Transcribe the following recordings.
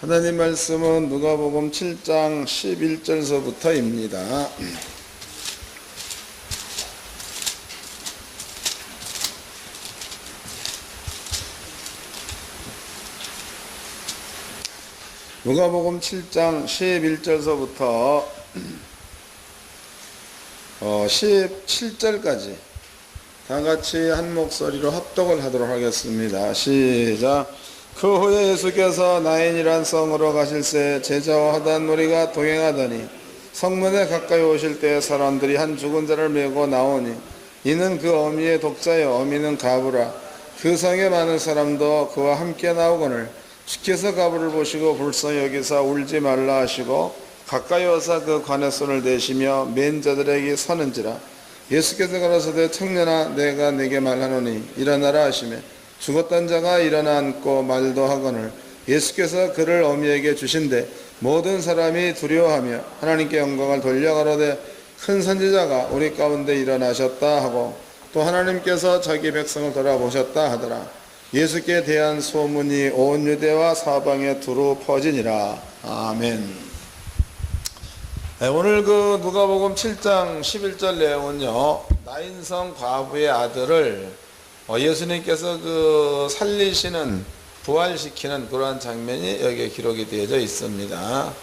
하나님 말씀은 누가복음 7장 11절서부터입니다. 누가복음 7장 11절서부터 17절까지 다 같이 한 목소리로 합독을 하도록 하겠습니다. 시작. 그 후에 예수께서 나인이란 성으로 가실새 제자와 하단 무리가 동행하더니 성문에 가까이 오실 때 사람들이 한 죽은 자를 메고 나오니 이는 그 어미의 독자여 어미는 가부라. 그 성에 많은 사람도 그와 함께 나오거늘 주께서 가부를 보시고 불쌍히 여기사 울지 말라 하시고 가까이 와서 그 관에 손을 대시며 맨 자들에게 서는지라. 예수께서 가라사대 청년아 내가 네게 말하노니 일어나라 하시며 죽었던 자가 일어나 앉고 말도 하거늘 예수께서 그를 어미에게 주신대 모든 사람이 두려워하며 하나님께 영광을 돌려가로되 큰 선지자가 우리 가운데 일어나셨다 하고 또 하나님께서 자기 백성을 돌아보셨다 하더라. 예수께 대한 소문이 온 유대와 사방에 두루 퍼지니라. 아멘. 네, 오늘 그 누가복음 7장 11절 내용은요, 나인성 과부의 아들을 예수님께서 그 살리시는, 부활시키는 그러한 장면이 여기에 기록이 되어져 있습니다.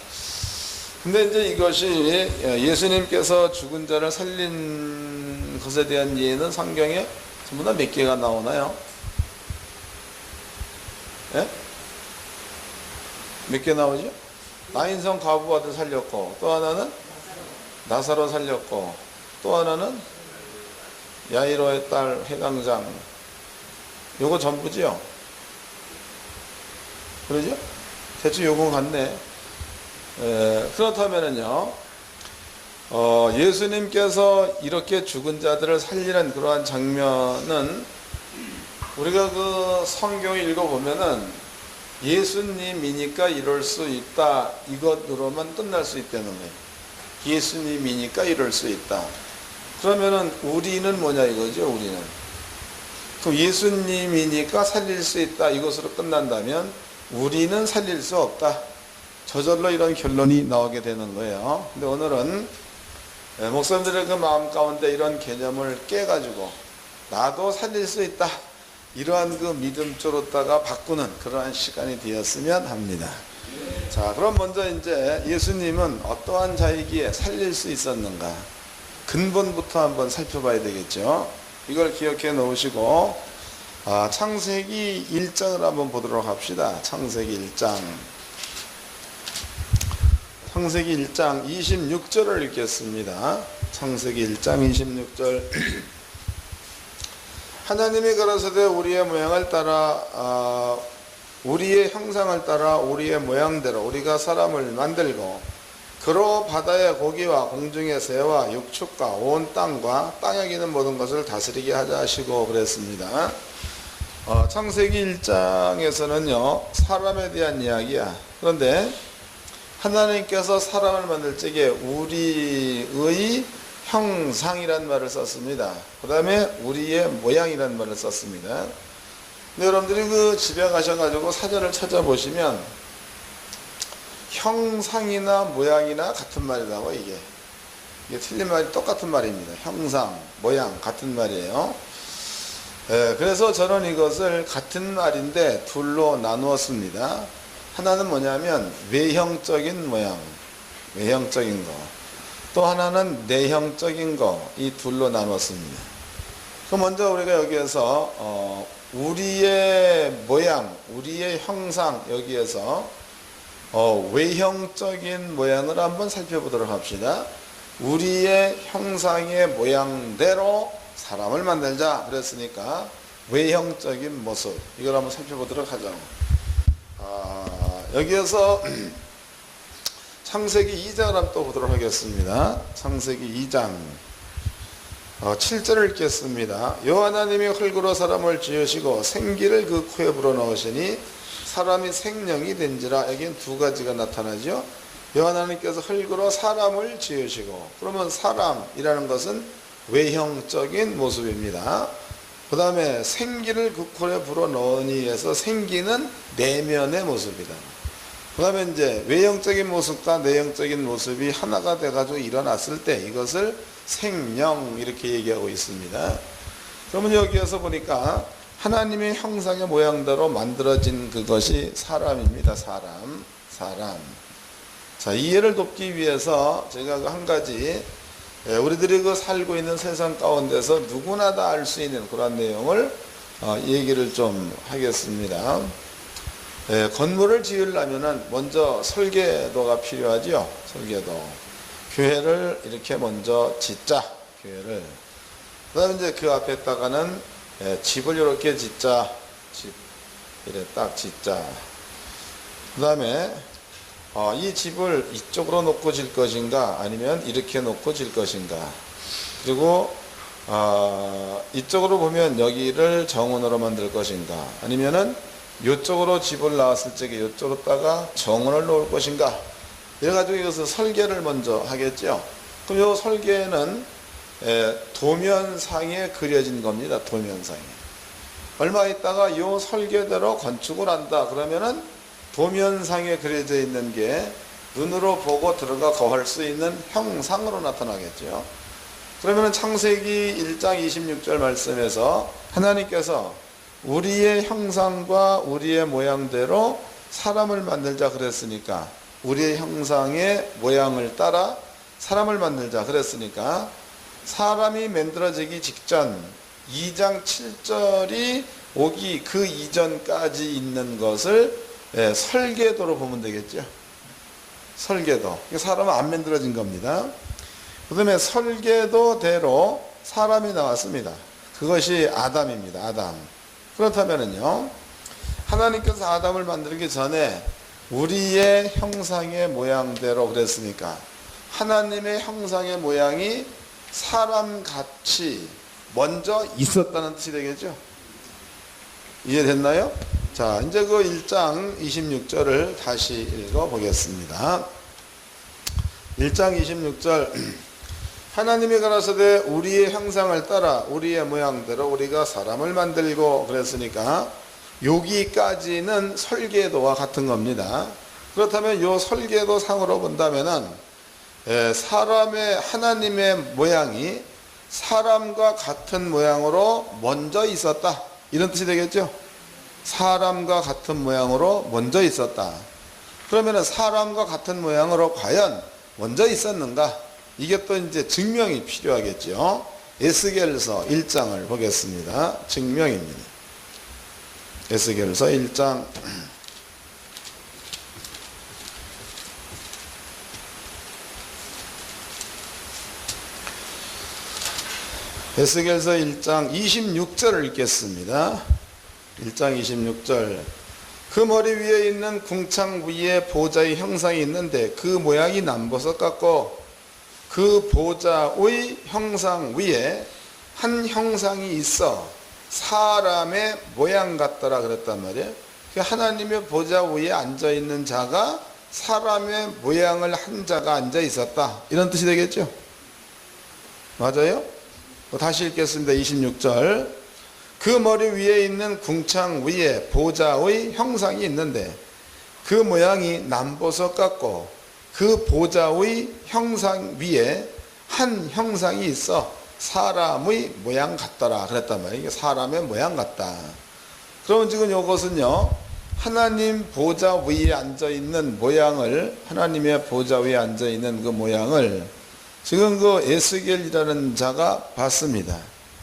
근데 이제 이것이 예수님께서 죽은 자를 살린 것에 대한 예는 성경에 전부 다 몇 개가 나오나요? 예? 몇 개 나오죠? 나인성 과부 아들 살렸고, 또 하나는 나사로 살렸고, 또 하나는 야이로의 딸 회당장. 요거 전부지요? 그러죠? 대충 요건 같네. 그렇다면은요, 예수님께서 이렇게 죽은 자들을 살리는 그러한 장면은 우리가 그 성경을 읽어보면은 예수님이니까 이럴 수 있다, 이것으로만 끝날 수 있다는 거예요. 예수님이니까 이럴 수 있다. 그러면은 우리는 뭐냐 이거죠. 우리는 그럼 예수님이니까 살릴 수 있다 이것으로 끝난다면 우리는 살릴 수 없다, 저절로 이런 결론이 나오게 되는 거예요. 근데 오늘은 목사님들의 그 마음 가운데 이런 개념을 깨가지고 나도 살릴 수 있다, 이러한 그 믿음 쪽으로다가 바꾸는 그러한 시간이 되었으면 합니다. 자, 그럼 먼저 이제 예수님은 어떠한 자이기에 살릴 수 있었는가, 근본부터 한번 살펴봐야 되겠죠. 이걸 기억해 놓으시고 창세기 1장을 한번 보도록 합시다. 창세기 1장 26절을 읽겠습니다. 창세기 1장 26절. 하나님이 가라사대 우리의 모양을 따라 우리의 형상을 따라 우리의 모양대로 우리가 사람을 만들고 그로 바다의 고기와 공중의 새와 육축과 온 땅과 땅에 기는 모든 것을 다스리게 하자 하시고 그랬습니다. 창세기 1장에서는요 사람에 대한 이야기야. 그런데 하나님께서 사람을 만들 적에 우리의 형상이란 말을 썼습니다. 그 다음에 우리의 모양이란 말을 썼습니다. 근데 여러분들이 그 집에 가셔가지고 사전을 찾아보시면 형상이나 모양이나 같은 말이라고. 이게 틀린 말이 똑같은 말입니다. 형상, 모양 같은 말이에요. 그래서 저는 이것을 같은 말인데 둘로 나누었습니다. 하나는 뭐냐면 외형적인 모양, 외형적인 거. 또 하나는 내형적인 거, 이 둘로 나눴습니다. 그럼 먼저 우리가 여기에서 우리의 모양, 우리의 형상, 여기에서 외형적인 모양을 한번 살펴보도록 합시다. 우리의 형상의 모양대로 사람을 만들자 그랬으니까 외형적인 모습, 이걸 한번 살펴보도록 하죠. 여기에서 창세기 2장을 한번 또 보도록 하겠습니다. 창세기 2장 7절을 읽겠습니다. 여호와 하나님이 흙으로 사람을 지으시고 생기를 그 코에 불어넣으시니 사람이 생명이 된지라. 여기는 두 가지가 나타나죠. 여호와 하나님께서 흙으로 사람을 지으시고, 그러면 사람이라는 것은 외형적인 모습입니다. 그 다음에 생기를 그 코에 불어넣으니 해서 생기는 내면의 모습이다. 그 다음에 이제 외형적인 모습과 내형적인 모습이 하나가 돼가지고 일어났을 때 이것을 생명 이렇게 얘기하고 있습니다. 그러면 여기에서 보니까 하나님의 형상의 모양대로 만들어진 그것이 사람입니다. 사람. 자, 이해를 돕기 위해서 제가 한 가지 우리들이 그 살고 있는 세상 가운데서 누구나 다 알 수 있는 그런 내용을 얘기를 좀 하겠습니다. 건물을 지으려면 먼저 설계도가 필요하죠. 설계도. 교회를 이렇게 먼저 짓자. 교회를. 그 다음에 이제 그 앞에다가는 집을 이렇게 짓자. 집. 이래 딱 짓자. 그 다음에 이 집을 이쪽으로 놓고 질 것인가 아니면 이렇게 놓고 질 것인가. 그리고 이쪽으로 보면 여기를 정원으로 만들 것인가 아니면은 이쪽으로 집을 나왔을 적에 이쪽으로다가 정원을 놓을 것인가. 이래가지고 이것을 설계를 먼저 하겠죠. 그럼 이 설계는 도면상에 그려진 겁니다. 도면상에. 얼마 있다가 이 설계대로 건축을 한다. 그러면은 도면상에 그려져 있는 게 눈으로 보고 들어가 거할 수 있는 형상으로 나타나겠죠. 그러면 창세기 1장 26절 말씀에서 하나님께서 우리의 형상과 우리의 모양대로 사람을 만들자 그랬으니까 우리의 형상의 모양을 따라 사람을 만들자 그랬으니까 사람이 만들어지기 직전 2장 7절이 오기 그 이전까지 있는 것을 설계도로 보면 되겠죠. 설계도. 사람은 안 만들어진 겁니다. 그 다음에 설계도대로 사람이 나왔습니다. 그것이 아담입니다. 아담. 그렇다면요, 하나님께서 아담을 만들기 전에 우리의 형상의 모양대로 그랬으니까 하나님의 형상의 모양이 사람같이 먼저 있었다는 뜻이 되겠죠. 이해됐나요? 자, 이제 그 1장 26절을 다시 읽어보겠습니다. 1장 26절 하나님이 가라사대 우리의 형상을 따라 우리의 모양대로 우리가 사람을 만들고 그랬으니까 여기까지는 설계도와 같은 겁니다. 그렇다면 이 설계도 상으로 본다면은 사람의 하나님의 모양이 사람과 같은 모양으로 먼저 있었다. 이런 뜻이 되겠죠. 사람과 같은 모양으로 먼저 있었다. 그러면 사람과 같은 모양으로 과연 먼저 있었는가? 이게 또 이제 증명이 필요하겠죠. 에스겔서 1장을 보겠습니다. 증명입니다. 에스겔서 1장 에스겔서 1장 26절을 읽겠습니다. 1장 26절 그 머리 위에 있는 궁창 위에 보좌의 형상이 있는데 그 모양이 남보석 같고 그 보좌의 형상 위에 한 형상이 있어 사람의 모양 같더라 그랬단 말이에요. 하나님의 보좌 위에 앉아있는 자가 사람의 모양을 한 자가 앉아 있었다. 이런 뜻이 되겠죠. 맞아요? 다시 읽겠습니다. 26절 그 머리 위에 있는 궁창 위에 보좌의 형상이 있는데 그 모양이 남보석 같고 그 보좌의 형상 위에 한 형상이 있어 사람의 모양 같더라 그랬단 말이에요. 이게 사람의 모양 같다. 그러면 지금 이것은요 하나님 보좌 위에 앉아있는 모양을 하나님의 보좌 위에 앉아있는 그 모양을 지금 그 에스겔이라는 자가 봤습니다.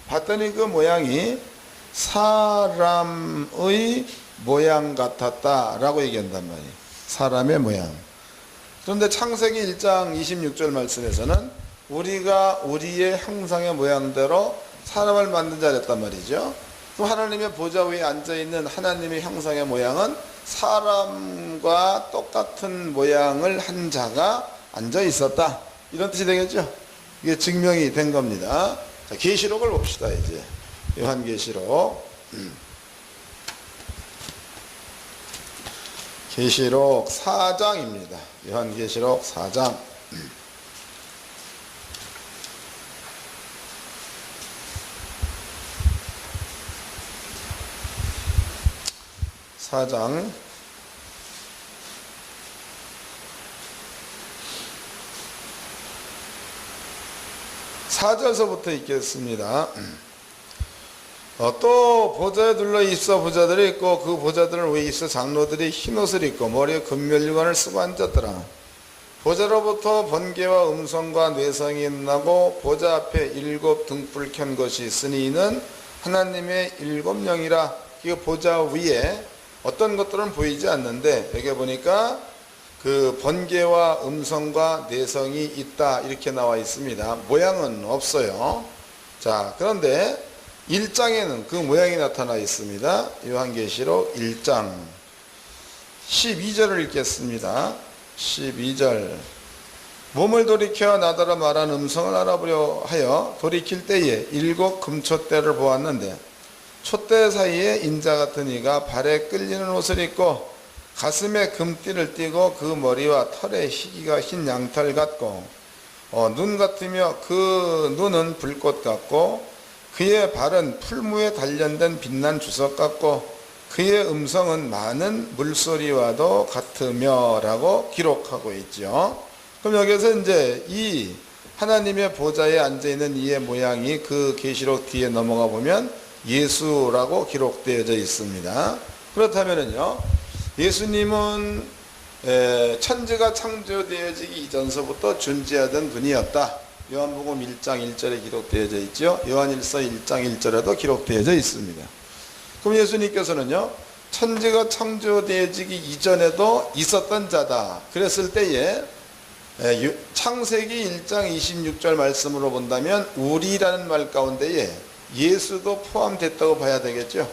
봤더니 그 모양이 사람의 모양 같았다라고 얘기한단 말이에요. 사람의 모양. 그런데 창세기 1장 26절 말씀에서는 우리가 우리의 형상의 모양대로 사람을 만든 자랬단 말이죠. 그럼 하나님의 보좌 위에 앉아있는 하나님의 형상의 모양은 사람과 똑같은 모양을 한 자가 앉아 있었다. 이런 뜻이 되겠죠. 이게 증명이 된 겁니다. 자, 계시록을 봅시다. 이제 요한계시록 계시록 4장입니다. 요한계시록 4장 4장 4절서부터 읽겠습니다. 또 보좌에 둘러 입사 부자들이 있고 그 보좌들은 위에 입사 장로들이 흰옷을 입고 머리에 금면류관을 쓰고 앉았더라. 보좌로부터 번개와 음성과 뇌성이 나고 보좌 앞에 7 등불 켠 것이 있으니 이는 하나님의 7영이라. 그 보좌 위에 어떤 것들은 보이지 않는데 여기 보니까 그 번개와 음성과 뇌성이 있다 이렇게 나와 있습니다. 모양은 없어요. 자, 그런데 1장에는 그 모양이 나타나 있습니다. 요한계시록 1장 12절을 읽겠습니다. 12절. 몸을 돌이켜 나더러 말한 음성을 알아보려 하여 돌이킬 때에 7 금촛대를 보았는데 촛대 사이에 인자 같은 이가 발에 끌리는 옷을 입고 가슴에 금띠를 띠고 그 머리와 털에 희기가 흰 양털 같고 눈 같으며 그 눈은 불꽃 같고 그의 발은 풀무에 단련된 빛난 주석 같고 그의 음성은 많은 물소리와도 같으며 라고 기록하고 있죠. 그럼 여기서 이제 이 하나님의 보좌에 앉아있는 이의 모양이 그 계시록 뒤에 넘어가 보면 예수라고 기록되어져 있습니다. 그렇다면요, 예수님은 천지가 창조되어지기 이전서부터 존재하던 분이었다. 요한복음 1장 1절에 기록되어져 있죠. 요한일서 1장 1절에도 기록되어져 있습니다. 그럼 예수님께서는요, 천지가 창조되어지기 이전에도 있었던 자다. 그랬을 때에 창세기 1장 26절 말씀으로 본다면 우리라는 말 가운데에 예수도 포함됐다고 봐야 되겠죠.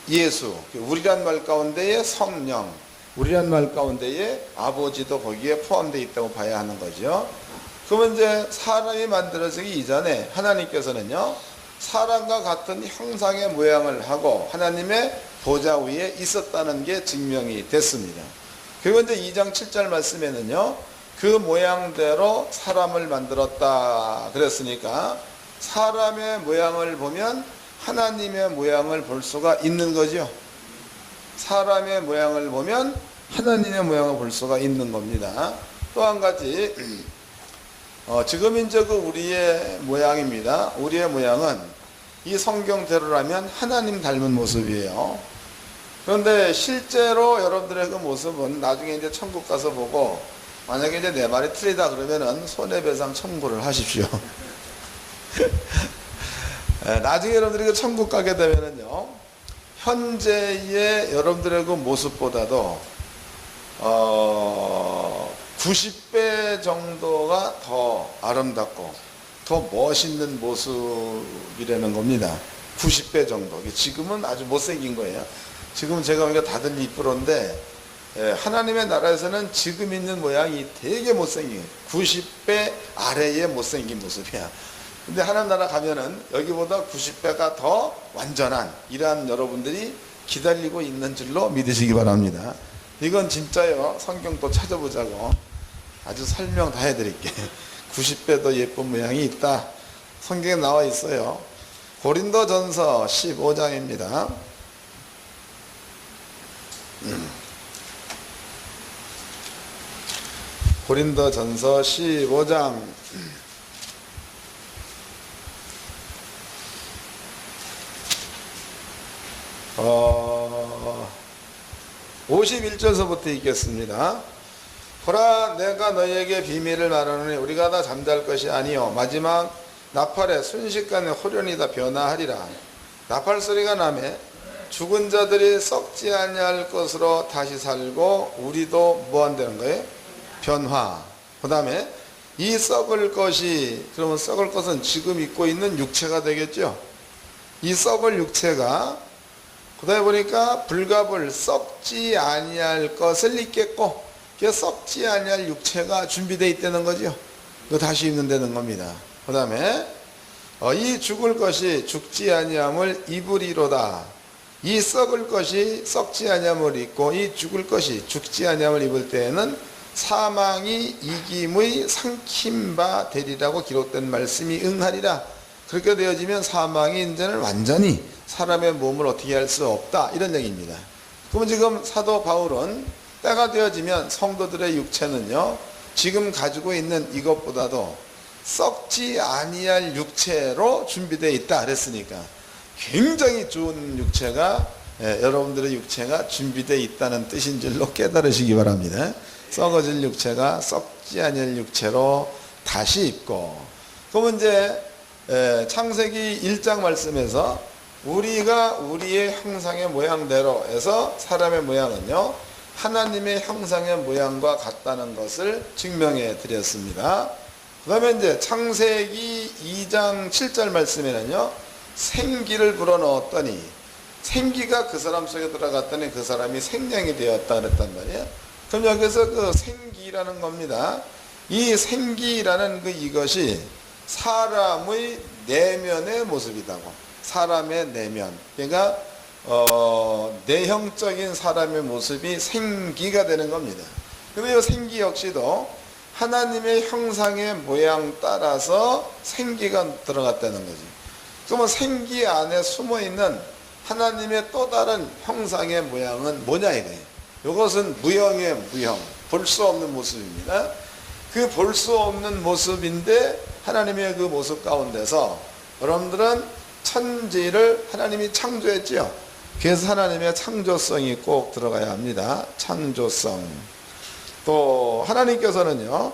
예수, 우리란 말 가운데에 성령, 우리란 말 가운데에 아버지도 거기에 포함되어 있다고 봐야 하는 거죠. 그러면 이제 사람이 만들어지기 이전에 하나님께서는요, 사람과 같은 형상의 모양을 하고 하나님의 보좌 위에 있었다는 게 증명이 됐습니다. 그리고 이제 2장 7절 말씀에는요, 그 모양대로 사람을 만들었다 그랬으니까 사람의 모양을 보면 하나님의 모양을 볼 수가 있는 거죠. 사람의 모양을 보면 하나님의 모양을 볼 수가 있는 겁니다. 또 한 가지, 지금 이제 그 우리의 모양입니다. 우리의 모양은 이 성경대로라면 하나님 닮은 모습이에요. 그런데 실제로 여러분들의 그 모습은 나중에 이제 천국 가서 보고 만약에 이제 내 말이 틀리다 그러면은 손해배상 청구를 하십시오. 나중에 여러분들이 그 천국 가게 되면은요, 현재의 여러분들의 그 모습보다도 90배 정도가 더 아름답고 더 멋있는 모습이라는 겁니다. 90배 정도. 지금은 아주 못생긴 거예요. 지금 제가 보니까 다들 이쁘런데 하나님의 나라에서는 지금 있는 모양이 되게 못생긴 90배 아래의 못생긴 모습이야. 근데 하나님 나라 가면은 여기보다 90배가 더 완전한 이러한 여러분들이 기다리고 있는 줄로 믿으시기 바랍니다. 이건 진짜요. 성경 또 찾아보자고 아주 설명 다 해드릴게. 90배 더 예쁜 모양이 있다. 성경에 나와 있어요. 고린도전서 15장입니다. 고린도전서 15장 51절서부터 읽겠습니다. 보라, 내가 너희에게 비밀을 말하노니 우리가 다 잠잘 것이 아니요 마지막 나팔에 순식간에 호련히 다 변화하리라. 나팔 소리가 나매 죽은 자들이 썩지 아니할 것으로 다시 살고 우리도 뭐 한다는 거예요? 변화. 그 다음에 이 썩을 것이, 그러면 썩을 것은 지금 입고 있는 육체가 되겠죠. 이 썩을 육체가 그 다음에 보니까 불갑을 썩지 아니할 것을 입겠고, 썩지 아니할 육체가 준비되어 있다는 거죠. 이거 다시 입는다는 겁니다. 그 다음에 이 죽을 것이 죽지 아니함을 입으리로다. 이 썩을 것이 썩지 아니함을 입고 이 죽을 것이 죽지 아니함을 입을 때에는 사망이 이김의 삼킴바 되리라고 기록된 말씀이 응하리라. 그렇게 되어지면 사망이 이제는 완전히 사람의 몸을 어떻게 할 수 없다, 이런 얘기입니다. 그러면 지금 사도 바울은 때가 되어지면 성도들의 육체는요, 지금 가지고 있는 이것보다도 썩지 아니할 육체로 준비되어 있다 그랬으니까 굉장히 좋은 육체가, 여러분들의 육체가 준비되어 있다는 뜻인 줄로 깨달으시기 바랍니다. 썩어질 육체가 썩지 아니할 육체로 다시 입고, 그러면 이제 창세기 1장 말씀에서 우리가 우리의 형상의 모양대로 해서 사람의 모양은요 하나님의 형상의 모양과 같다는 것을 증명해 드렸습니다. 그 다음에 이제 창세기 2장 7절 말씀에는요 생기를 불어넣었더니, 생기가 그 사람 속에 들어갔더니 그 사람이 생명이 되었다 그랬단 말이에요. 그럼 여기서 그 생기라는 겁니다. 이 생기라는 이것이 사람의 내면의 모습이다고. 사람의 내면, 그러니까 내형적인 사람의 모습이 생기가 되는 겁니다. 그런데 이 생기 역시도 하나님의 형상의 모양 따라서 생기가 들어갔다는 거지. 그러면 생기 안에 숨어있는 하나님의 또 다른 형상의 모양은 뭐냐 이거예요. 이것은 무형의 무형, 볼 수 없는 모습입니다. 그 볼 수 없는 모습인데 하나님의 그 모습 가운데서 여러분들은 천지를 하나님이 창조했지요. 그래서 하나님의 창조성이 꼭 들어가야 합니다. 창조성. 또 하나님께서는요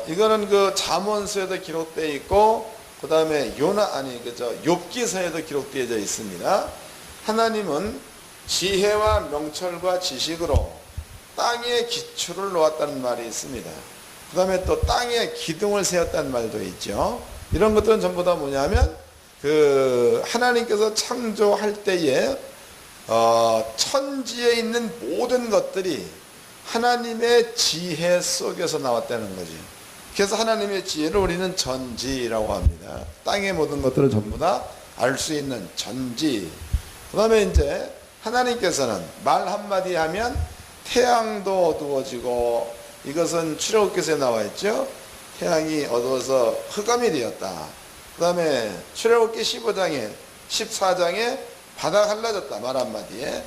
이거는 그 잠언서에도 기록되어 있고 그 다음에 욥기서에도 기록되어져 있습니다. 하나님은 지혜와 명철과 지식으로 땅에 기초를 놓았다는 말이 있습니다. 그 다음에 또 땅에 기둥을 세웠다는 말도 있죠. 이런 것들은 전부 다 뭐냐면 하나님께서 창조할 때에 천지에 있는 모든 것들이 하나님의 지혜 속에서 나왔다는 거지. 그래서 하나님의 지혜를 우리는 전지라고 합니다. 땅의 모든 것들을 전부 다 알 수 있는 전지. 그 다음에 이제 하나님께서는 말 한마디 하면 태양도 어두워지고, 이것은 출애굽기서에 나와 있죠. 태양이 어두워서 흑암이 되었다. 그 다음에 출애굽기 15장에 14장에 바다가 갈라졌다. 말 한마디에.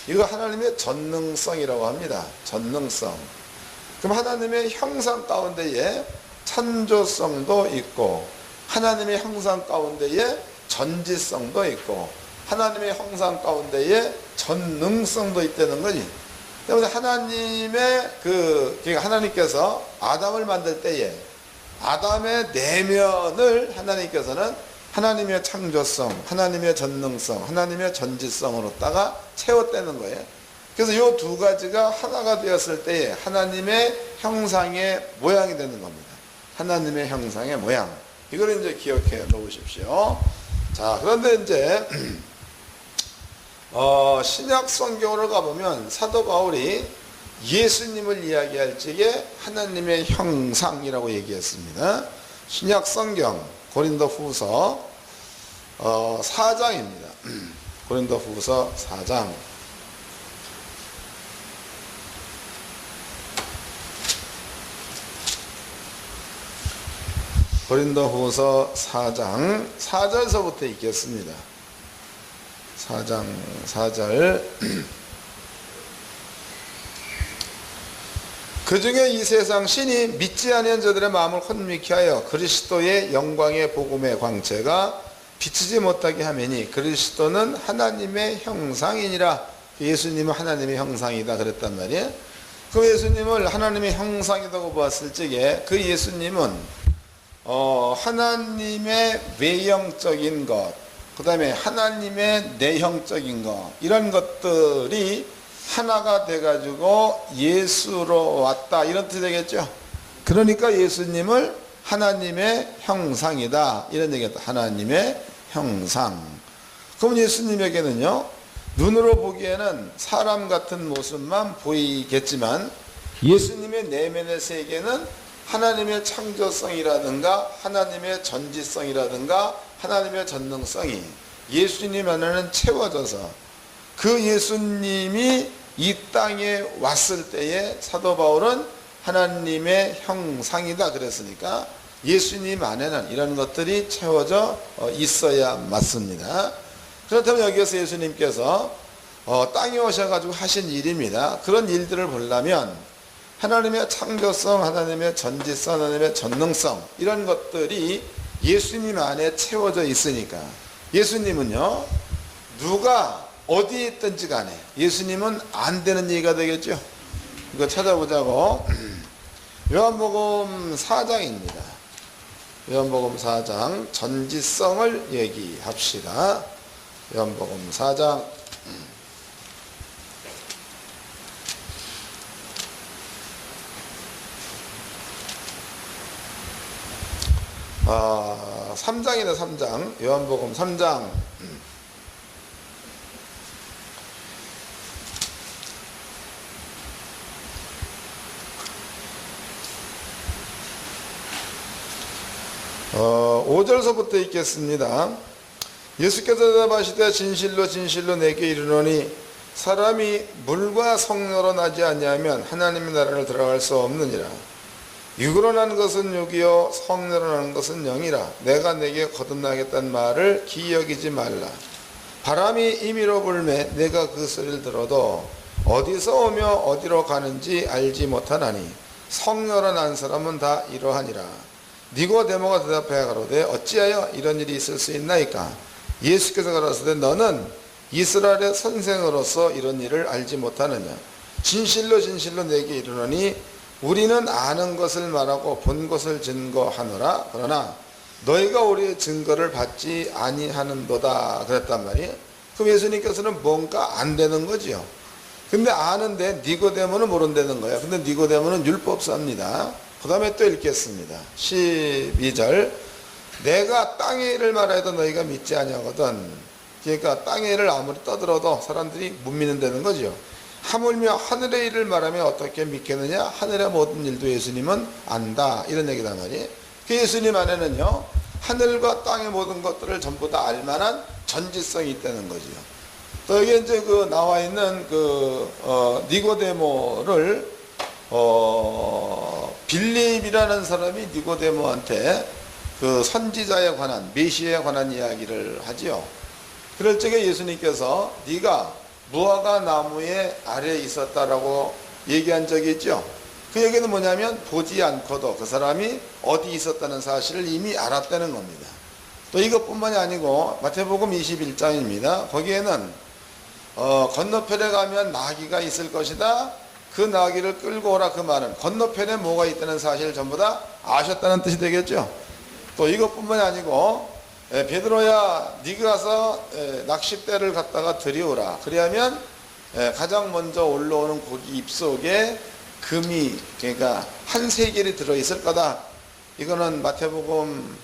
이거 하나님의 전능성이라고 합니다. 전능성. 그럼 하나님의 형상 가운데에 창조성도 있고, 하나님의 형상 가운데에 전지성도 있고, 하나님의 형상 가운데에 전능성도 있다는 거지. 때문에 하나님께서 아담을 만들 때에 아담의 내면을 하나님께서는 하나님의 창조성, 하나님의 전능성, 하나님의 전지성으로다가 채웠다는 거예요. 그래서 이 두 가지가 하나가 되었을 때에 하나님의 형상의 모양이 되는 겁니다. 하나님의 형상의 모양. 이걸 이제 기억해 놓으십시오. 자, 그런데 이제 신약 성경으로 가보면 사도 바울이 예수님을 이야기할 적에 하나님의 형상이라고 얘기했습니다. 신약 성경 고린도후서 4장입니다. 고린도후서 4장. 고린도후서 4장 4절서부터 읽겠습니다. 4장 4절. 그 중에 이 세상 신이 믿지 아니한 자들의 마음을 혼미케 하여 그리스도의 영광의 복음의 광채가 비치지 못하게 하매니 그리스도는 하나님의 형상이니라. 예수님은 하나님의 형상이다 그랬단 말이에요. 그 예수님을 하나님의 형상이라고 보았을 적에 그 예수님은 하나님의 외형적인 것, 그 다음에 하나님의 내형적인 것, 이런 것들이 하나가 돼가지고 예수로 왔다, 이런 뜻이 되겠죠. 그러니까 예수님을 하나님의 형상이다, 이런 얘기다. 하나님의 형상. 그럼 예수님에게는요, 눈으로 보기에는 사람 같은 모습만 보이겠지만 예수님의 내면의 세계는 하나님의 창조성이라든가 하나님의 전지성이라든가 하나님의 전능성이 예수님 안에는 채워져서 그 예수님이 이 땅에 왔을 때에 사도 바울은 하나님의 형상이다 그랬으니까 예수님 안에는 이런 것들이 채워져 있어야 맞습니다. 그렇다면 여기에서 예수님께서 땅에 오셔가지고 하신 일입니다. 그런 일들을 보려면 하나님의 창조성, 하나님의 전지성, 하나님의 전능성, 이런 것들이 예수님 안에 채워져 있으니까 예수님은요, 누가 어디에 있든지 간에 예수님은 안 되는 얘기가 되겠죠. 이거 찾아보자고. 요한복음 4장입니다. 요한복음 4장 전지성을 얘기합시다. 요한복음 4장 3장이네. 3장. 요한복음 3장 5절서부터 읽겠습니다. 예수께서 대답하시되 진실로 진실로 내게 이르노니 사람이 물과 성령으로 나지 아니하면 하나님의 나라를 들어갈 수 없느니라. 육으로 난 것은 육이요 성령으로 나는 것은 영이라. 내가 내게 거듭나겠다는 말을 기억이지 말라. 바람이 임의로 불매 내가 그 소리를 들어도 어디서 오며 어디로 가는지 알지 못하나니 성령으로 난 사람은 다 이러하니라. 니고데모가 대답하여 가로되 어찌하여 이런 일이 있을 수 있나이까. 예수께서 가라사대 너는 이스라엘의 선생으로서 이런 일을 알지 못하느냐. 진실로 진실로 내게 이르노니 우리는 아는 것을 말하고 본 것을 증거하노라. 그러나 너희가 우리의 증거를 받지 아니하는도다. 그랬단 말이에요. 그럼 예수님께서는 뭔가 안 되는 거지요. 근데 아는데 니고데모는 모른다는 거예요. 근데 니고데모는 율법사입니다. 그 다음에 또 읽겠습니다. 12절. 내가 땅의 일을 말해도 너희가 믿지 아니하거든. 그러니까 땅의 일을 아무리 떠들어도 사람들이 못 믿는다는 거죠. 하물며 하늘의 일을 말하면 어떻게 믿겠느냐. 하늘의 모든 일도 예수님은 안다. 이런 얘기단 말이에요. 그 예수님 안에는요, 하늘과 땅의 모든 것들을 전부 다 알만한 전지성이 있다는 거지요. 또 여기 이제 그 나와 있는 니고데모를 빌립이라는 사람이 니고데모한테 그 선지자에 관한, 메시아에 관한 이야기를 하지요. 그럴 적에 예수님께서 네가 무화과 나무의 아래에 있었다라고 얘기한 적이 있죠. 그 얘기는 뭐냐면 보지 않고도 그 사람이 어디 있었다는 사실을 이미 알았다는 겁니다. 또 이것뿐만이 아니고 마태복음 21장입니다. 거기에는 건너편에 가면 나귀가 있을 것이다. 그 나귀를 끌고 오라. 그 말은 건너편에 뭐가 있다는 사실을 전부 다 아셨다는 뜻이 되겠죠. 또 이것뿐만이 아니고 베드로야 네가 가서 낚싯대를 갖다가 들여오라. 그리하면 가장 먼저 올라오는 고기 입속에 금이, 그러니까 한 세겔이 들어있을 거다. 이거는 마태복음,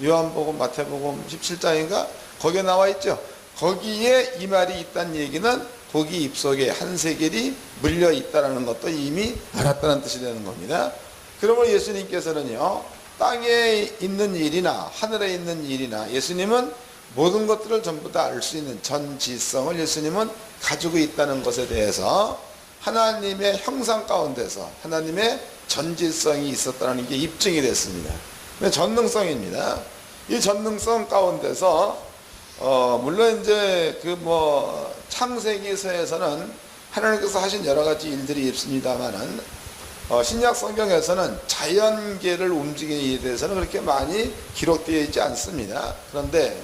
요한복음, 마태복음 17장인가 거기에 나와 있죠. 거기에 이 말이 있다는 얘기는 고기 입속에 한 세겔이 물려 있다는 것도 이미 알았다는 뜻이 되는 겁니다. 그러므로 예수님께서는요, 땅에 있는 일이나 하늘에 있는 일이나 예수님은 모든 것들을 전부 다 알 수 있는 전지성을 예수님은 가지고 있다는 것에 대해서 하나님의 형상 가운데서 하나님의 전지성이 있었다는 게 입증이 됐습니다. 전능성입니다. 이 전능성 가운데서 물론 이제 창세기서에서는 하나님께서 하신 여러 가지 일들이 있습니다만은 신약 성경에서는 자연계를 움직이는 일에 대해서는 그렇게 많이 기록되어 있지 않습니다. 그런데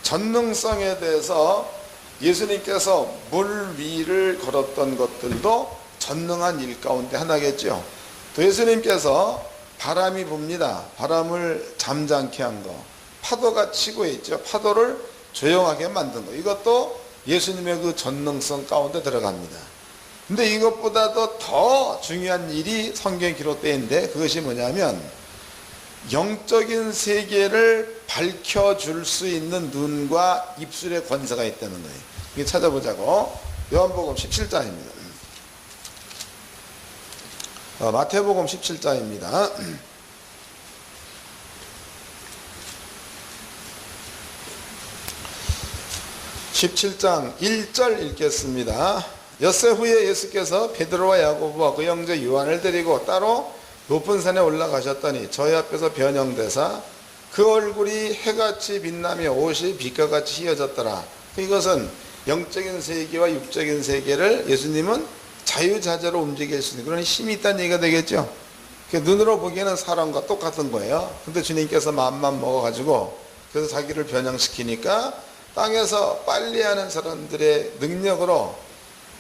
전능성에 대해서 예수님께서 물 위를 걸었던 것들도 전능한 일 가운데 하나겠죠. 또 예수님께서 바람이 붑니다. 바람을 잠잠케 한 거, 파도가 치고 있죠. 파도를 조용하게 만든 거, 이것도 예수님의 그 전능성 가운데 들어갑니다. 근데 이것보다도 더 중요한 일이 성경에 기록되어 있는데 그것이 뭐냐면 영적인 세계를 밝혀줄 수 있는 눈과 입술의 권세가 있다는 거예요. 이게 찾아보자고. 요한복음 17장입니다. 마태복음 17장입니다. 17장 1절 읽겠습니다. 엿새 후에 예수께서 베드로와 야고보와 그 형제 요한을 데리고 따로 높은 산에 올라가셨더니 저희 앞에서 변형되사 그 얼굴이 해같이 빛나며 옷이 빛과 같이 휘어졌더라. 이것은 영적인 세계와 육적인 세계를 예수님은 자유자재로 움직일 수 있는 그런 힘이 있다는 얘기가 되겠죠. 눈으로 보기에는 사람과 똑같은 거예요. 근데 주님께서 마음만 먹어가지고 그래서 자기를 변형시키니까 땅에서 빨래하는 사람들의 능력으로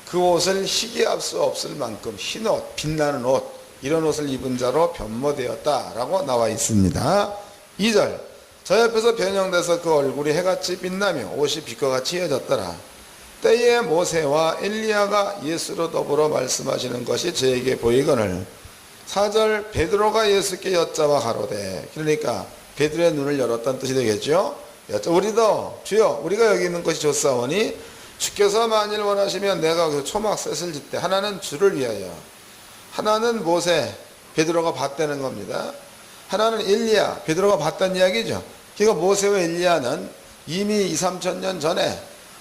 그 옷을 희게할 수 없을 만큼 흰 옷, 빛나는 옷, 이런 옷을 입은 자로 변모되었다라고 나와 있습니다. 2절, 저 옆에서 변형돼서 그 얼굴이 해같이 빛나며 옷이 빛과 같이 헤어졌더라. 때에 모세와 엘리야가 예수로 더불어 말씀하시는 것이 저에게 보이거늘. 4절, 베드로가 예수께 여짜와 가로되, 그러니까 베드로의 눈을 열었다는 뜻이 되겠죠. 우리도 주여 우리가 여기 있는 것이 좋사오니 주께서 만일 원하시면 내가 그 초막셋을 짓되, 하나는 주를 위하여, 하나는 모세, 베드로가 봤다는 겁니다. 하나는 엘리야, 베드로가 봤다는 이야기죠. 그러니까 모세와 엘리야는 이미 2,3천 년 전에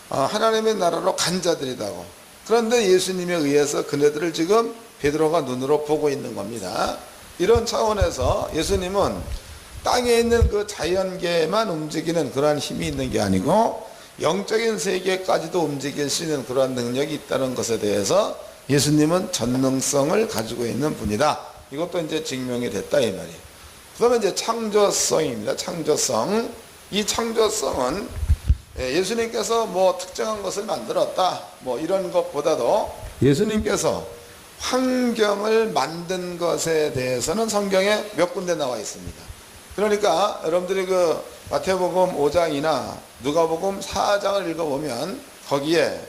하나님의 나라로 간 자들이다고. 그런데 예수님에 의해서 그네들을 지금 베드로가 눈으로 보고 있는 겁니다. 이런 차원에서 예수님은 땅에 있는 그 자연계만 움직이는 그러한 힘이 있는 게 아니고 영적인 세계까지도 움직일 수 있는 그러한 능력이 있다는 것에 대해서 예수님은 전능성을 가지고 있는 분이다. 이것도 이제 증명이 됐다 이 말이에요. 그다음에 이제 창조성입니다. 창조성. 이 창조성은 예수님께서 뭐 특정한 것을 만들었다 뭐 이런 것보다도 예수님께서 환경을 만든 것에 대해서는 성경에 몇 군데 나와 있습니다. 그러니까 여러분들이 그 마태복음 5장이나 누가복음 4장을 읽어보면 거기에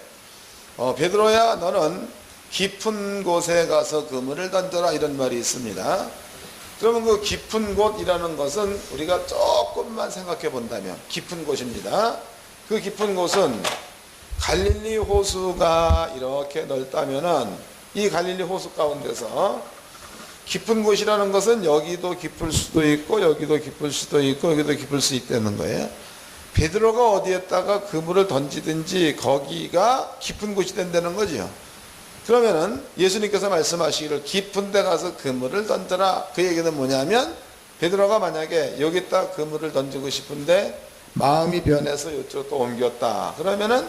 베드로야 너는 깊은 곳에 가서 그물을 던져라 이런 말이 있습니다. 그러면 그 깊은 곳이라는 것은 우리가 조금만 생각해 본다면 깊은 곳입니다. 그 깊은 곳은 갈릴리 호수가 이렇게 넓다면은 이 갈릴리 호수 가운데서 깊은 곳이라는 것은 여기도 깊을 수도 있고 여기도 깊을 수도 있고 여기도 깊을 수 있다는 거예요. 베드로가 어디에다가 그물을 던지든지 거기가 깊은 곳이 된다는 거죠. 그러면은 예수님께서 말씀하시기를 깊은 데 가서 그물을 던져라. 그 얘기는 뭐냐면 베드로가 만약에 여기다 그물을 던지고 싶은데 마음이 변해서 이쪽으로 옮겼다. 그러면은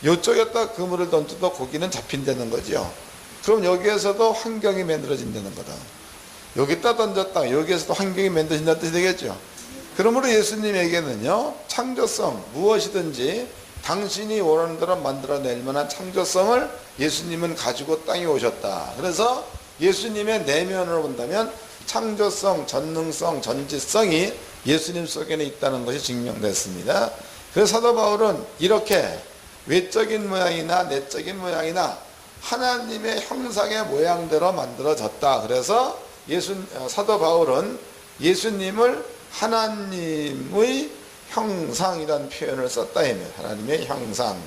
이쪽에다 그물을 던져도 고기는 잡힌다는 거죠. 그럼 여기에서도 환경이 만들어진다는 거다. 여기다 던졌다. 여기에서도 환경이 만들어진다는 뜻이 되겠죠. 그러므로 예수님에게는요, 창조성, 무엇이든지 당신이 원하는 대로 만들어낼 만한 창조성을 예수님은 가지고 땅에 오셨다. 그래서 예수님의 내면으로 본다면 창조성, 전능성, 전지성이 예수님 속에는 있다는 것이 증명됐습니다. 그래서 사도 바울은 이렇게 외적인 모양이나 내적인 모양이나 하나님의 형상의 모양대로 만들어졌다. 그래서 사도 바울은 예수님을 하나님의 형상이라는 표현을 썼다. 하나님의 형상.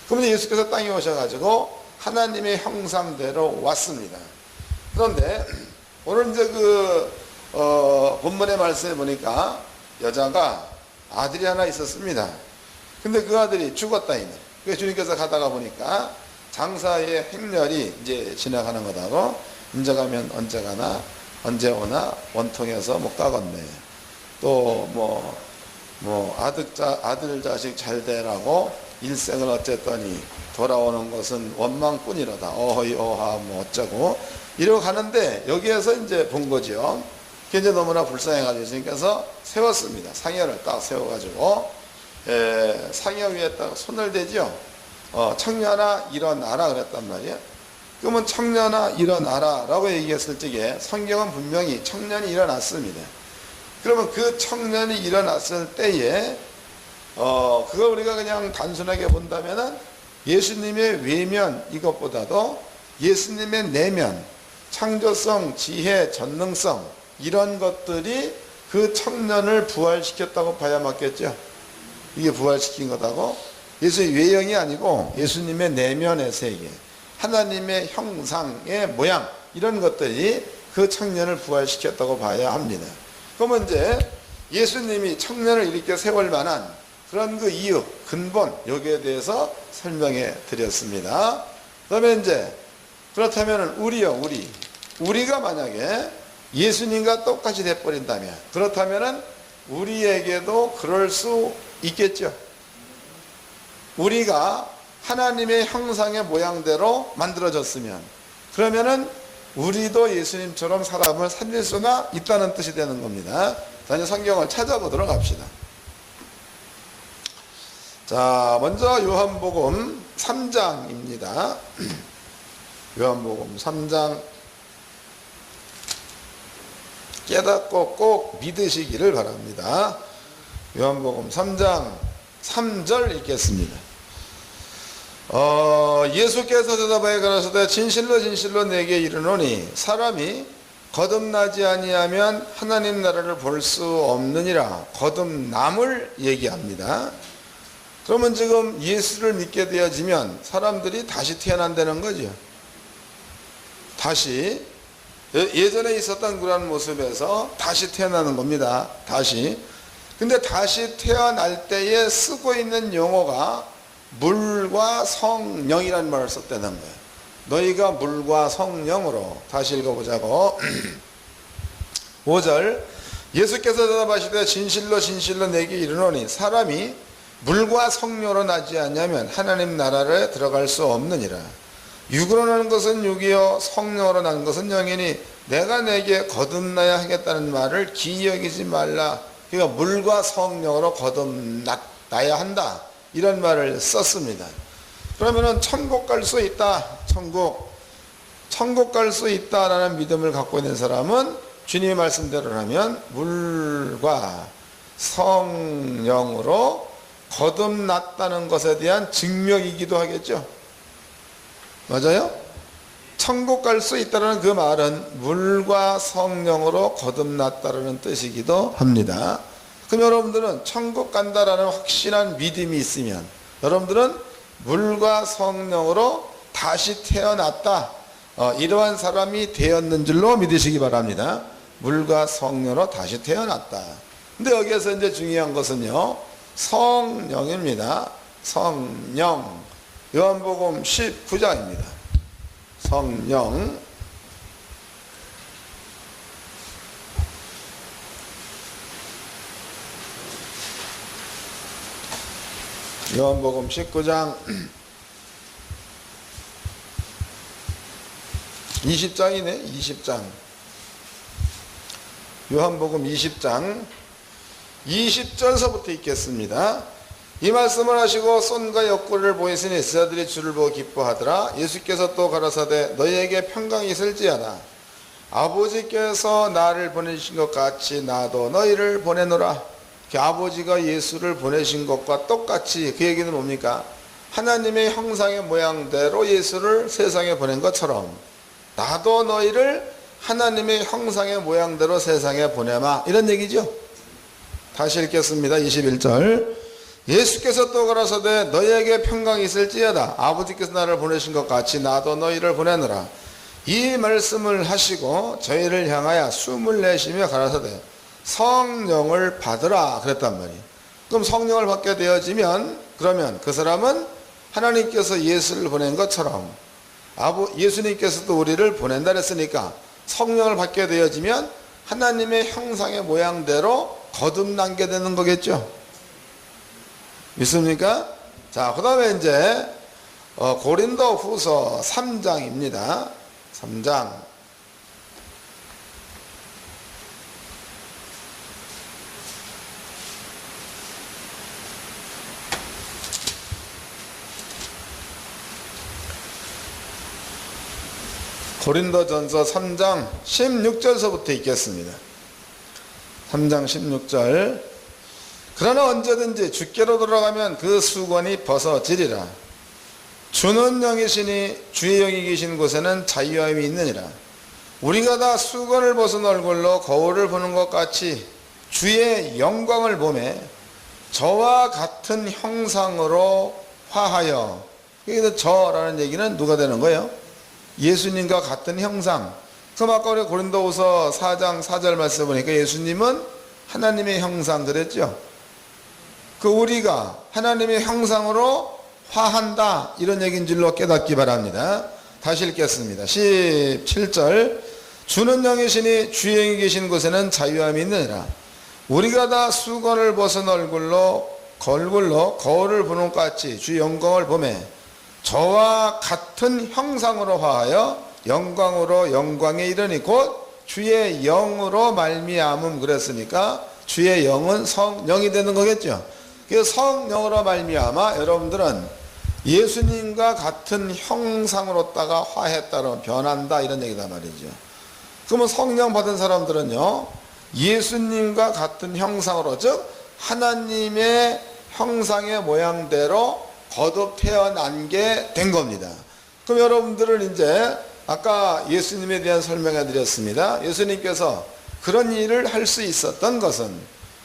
그러면 예수께서 땅에 오셔가지고 하나님의 형상대로 왔습니다. 그런데 오늘 이제 본문의 말씀에 보니까 여자가 아들이 하나 있었습니다. 근데 그 아들이 죽었다. 그래서 주님께서 가다가 보니까 장사의 행렬이 이제 지나가는 거다고, 인제 가면 언제 가나 언제 오나 원통해서 못 가겠네. 또 아들 자식 잘 되라고 일생을 어쨌더니 돌아오는 것은 원망뿐이로다. 어허이 어하 뭐 어쩌고 이러고 가는데 여기에서 이제 본 거죠. 그게 이제 너무나 불쌍해가지고 주님께서 세웠습니다. 상여를 딱 세워가지고 상여 위에 딱 손을 대죠. 청년아 일어나라 그랬단 말이에요. 그러면 청년아 일어나라 라고 얘기했을 적에 성경은 분명히 청년이 일어났습니다. 그러면 그 청년이 일어났을 때에 그걸 우리가 그냥 단순하게 본다면은 예수님의 외면 이것보다도 예수님의 내면, 창조성, 지혜, 전능성 이런 것들이 그 청년을 부활시켰다고 봐야 맞겠죠. 이게 부활시킨 거다고. 예수의 외형이 아니고 예수님의 내면의 세계, 하나님의 형상의 모양 이런 것들이 그 청년을 부활시켰다고 봐야 합니다. 그러면 이제 예수님이 청년을 이렇게 세울 만한 그런 그 이유, 근본 여기에 대해서 설명해 드렸습니다. 그다음에 이제 그렇다면 우리가 만약에 예수님과 똑같이 돼버린다면, 그렇다면 우리에게도 그럴 수 있겠죠. 우리가 하나님의 형상의 모양대로 만들어졌으면 그러면은 우리도 예수님처럼 사람을 살릴 수가 있다는 뜻이 되는 겁니다. 자, 이제 성경을 찾아보도록 합시다. 자, 먼저 요한복음 3장입니다. 요한복음 3장 깨닫고 꼭 믿으시기를 바랍니다. 요한복음 3장 3절 읽겠습니다. 예수께서 대답하여 가라사대 진실로 진실로 내게 이르노니 사람이 거듭나지 아니하면 하나님 나라를 볼 수 없느니라. 거듭남을 얘기합니다. 그러면 지금 예수를 믿게 되어지면 사람들이 다시 태어난다는 거죠. 다시 예전에 있었던 그런 모습에서 다시 태어나는 겁니다. 다시. 근데 다시 태어날 때에 쓰고 있는 용어가 물과 성령이라는 말을 썼다는 거예요. 너희가 물과 성령으로. 다시 읽어보자고. 5절 예수께서 대답하시되 진실로 진실로 내게 이르노니 사람이 물과 성령으로 나지 않냐면 하나님 나라에 들어갈 수 없느니라. 육으로 나는 것은 육이요 성령으로 나는 것은 영이니 내가 내게 거듭나야 하겠다는 말을 기억이지 말라. 그러니까 물과 성령으로 거듭나야 한다. 이런 말을 썼습니다. 그러면은 천국 갈 수 있다. 천국 갈 수 있다라는 믿음을 갖고 있는 사람은 주님의 말씀대로라면 물과 성령으로 거듭났다는 것에 대한 증명이기도 하겠죠. 맞아요? 천국 갈 수 있다는 그 말은 물과 성령으로 거듭났다는 뜻이기도 합니다. 그럼 여러분들은 천국 간다라는 확실한 믿음이 있으면 여러분들은 물과 성령으로 다시 태어났다. 이러한 사람이 되었는 줄로 믿으시기 바랍니다. 물과 성령으로 다시 태어났다. 근데 여기에서 이제 중요한 것은요. 성령입니다. 성령. 요한복음 19장입니다. 성령. 요한복음 19장 20장이네. 20장. 요한복음 20장 20절서부터 읽겠습니다. 이 말씀을 하시고 손과 옆구리를 보이시니 제자들이 주를 보고 기뻐하더라. 예수께서 또 가라사대 너희에게 평강이 있을지어다. 아버지께서 나를 보내신 것 같이 나도 너희를 보내노라. 아버지가 예수를 보내신 것과 똑같이 그 얘기는 뭡니까? 하나님의 형상의 모양대로 예수를 세상에 보낸 것처럼 나도 너희를 하나님의 형상의 모양대로 세상에 보내마. 이런 얘기죠. 다시 읽겠습니다. 21절 예수께서 또 가라사대 너희에게 평강이 있을지어다. 아버지께서 나를 보내신 것 같이 나도 너희를 보내노라. 이 말씀을 하시고 저희를 향하여 숨을 내쉬며 가라사대 성령을 받으라 그랬단 말이에요. 그럼 성령을 받게 되어지면 그러면 그 사람은 하나님께서 예수를 보낸 것처럼 예수님께서도 우리를 보낸다 그랬으니까 성령을 받게 되어지면 하나님의 형상의 모양대로 거듭나게 되는 거겠죠. 믿습니까? 자, 그 다음에 이제 고린도 후서 3장입니다. 3장. 고린도전서 3장 16절서부터 읽겠습니다. 3장 16절 그러나 언제든지 주께로 돌아가면 그 수건이 벗어지리라. 주는 영이시니 주의 영이 계신 곳에는 자유함이 있느니라. 우리가 다 수건을 벗은 얼굴로 거울을 보는 것 같이 주의 영광을 보매 저와 같은 형상으로 화하여. 여기서 저라는 얘기는 누가 되는 거예요? 예수님과 같은 형상. 그럼 아까 우리 고린도후서 4장 4절 말씀 보니까 예수님은 하나님의 형상 그랬죠. 그 우리가 하나님의 형상으로 화한다 이런 얘기인 줄로 깨닫기 바랍니다. 다시 읽겠습니다. 17절 주는 영이시니 주의 영이 계신 곳에는 자유함이 있느니라. 우리가 다 수건을 벗은 얼굴로 거울을 보는 것 같이 주의 영광을 보매 저와 같은 형상으로 화하여 영광으로 영광에 이르니 곧 주의 영으로 말미암음 그랬으니까 주의 영은 성령이 되는 거겠죠. 그 성령으로 말미암아 여러분들은 예수님과 같은 형상으로다가 화에 따라 변한다 이런 얘기다 말이죠. 그러면 성령 받은 사람들은요 예수님과 같은 형상으로 즉 하나님의 형상의 모양대로 거듭 태어난 게 된 겁니다. 그럼 여러분들은 이제 아까 예수님에 대한 설명해 드렸습니다. 예수님께서 그런 일을 할 수 있었던 것은